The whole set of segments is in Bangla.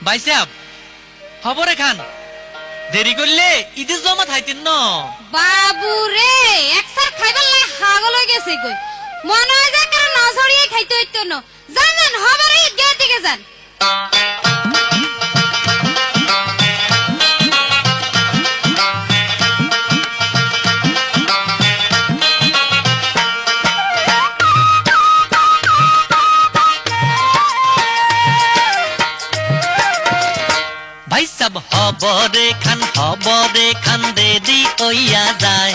ভাই সাহেব খবরে খান দেরি করলে ঈদের জমা খাইতেন ন বাবু রে একসার খাইবার লাই হাগল হয়ে গেছে কই মনে হয় যে কারণ নজরিয়ে খাইতে হইতো না যান যান খবরে ঈদগাহ দিকে যান ভাই সাহেব খবরে খান দেরি হইয়া যায়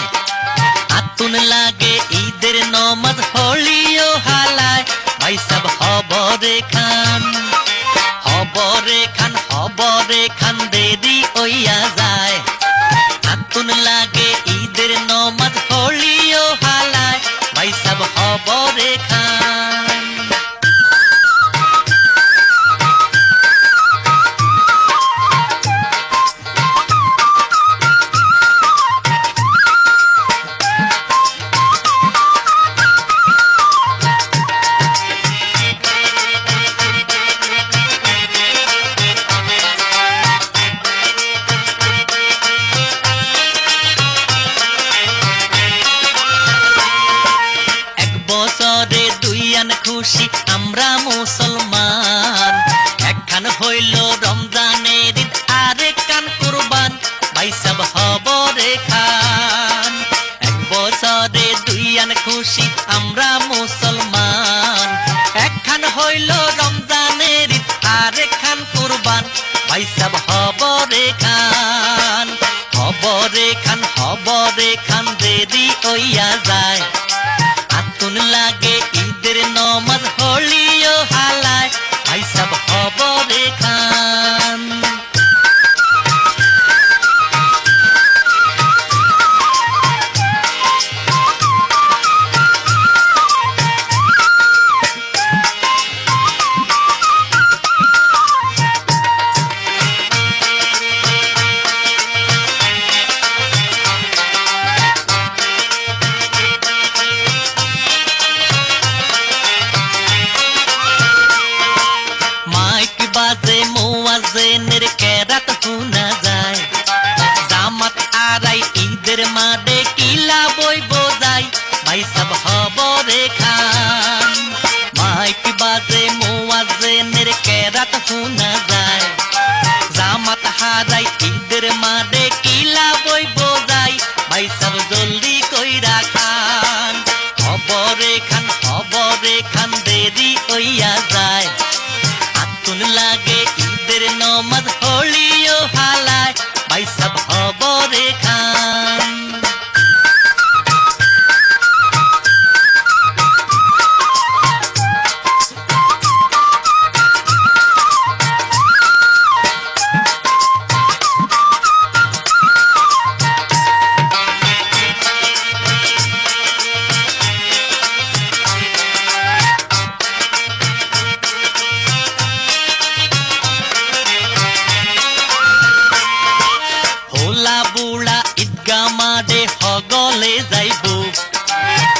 আতুন লাগে ঈদের নমাজ হলিও হালায় ভাই সাহেব খবরে খান দেরি হইয়া যায় আতুন লাগে ঈদের নমাজ হলিও হালায় ভাই সাহেব খবরে খান বছরে দুইয়ান খুশি আমরা মুসলমান একখান হইল রমজানের ঈদ আরেক কান কুরবান ভাই সাহেব খবরে খান এক বছরে দুইয়ান খুশি আমরা মুসলমান একখান হইল রমজানের ঈদ আরেক খান কুরবান ভাই সাহেব খবরে খান দেরি হইয়া যায় আতুন লাগে ঈদের নমাজ হলিও হালায় ভাই সাহেব খবরে খান বাজে মুয়াজ্জিনের কেরাত শোনা যায় জামাত আরাই ঈদের মাঠে কিলা বই বোঝাই ভাই সাহেব খবরে খান মাইক বাজে মুয়াজ্জিনের কেরাত শোনা যায় জামাত হারাই ঈদের মাঠে কিলা বই বোঝাই ভাই সাহেব জলদি কইরা খান খবরে খান দেরি হইয়া যায় আতুন লাগে ঈদের নমাজ হলিও হালায় ভাই সাহেব খবরে খান বুড়া ঈদগা মাঠে হগলে যাইব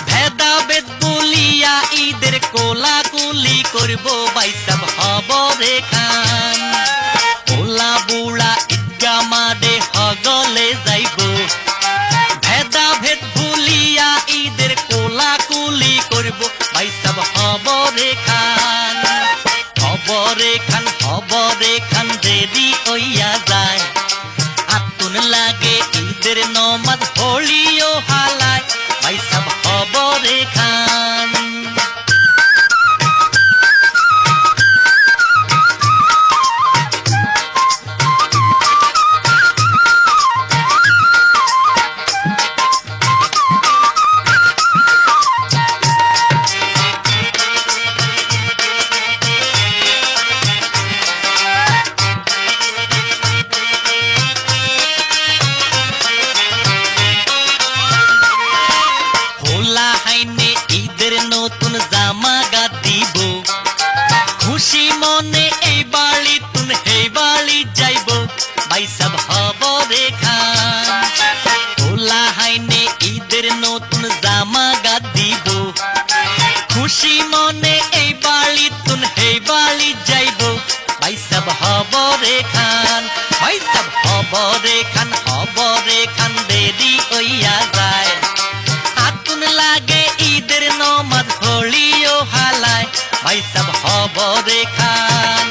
ভেদাভেদ বলিয়া ঈদের কোলাকুলি করব ভাই সাহেব খবরে খান বুড়া ঈদগা মাঠে হগলে যাইব ভেদাভেদ ভুলিয়া ঈদের কোলাকুলি করব ভাই সাহেব খবরে খান দেরি হইয়া যায় আতুন লাগে ঈদের নমাজ হলিও হালায় ভাই সাহেব খবরে খান ঈদের নতুন জামা গা দিব খুশি মনে এই বাড়ি তুন এই বাড়ি যাইব ভাই সাহেব খবরে খান তোলা হাইনে ঈদের নতুন জামা গা দিব খুশি মনে এই বাড়ি তুন এই বাড়ি যাইব ভাই সাহেব হবরে খান ভাই সব হবরে খান দেরি হইয়া যায় আতুন লাগে ঈদের নমাজ হলিও হালায় ভাই সব হবরে খান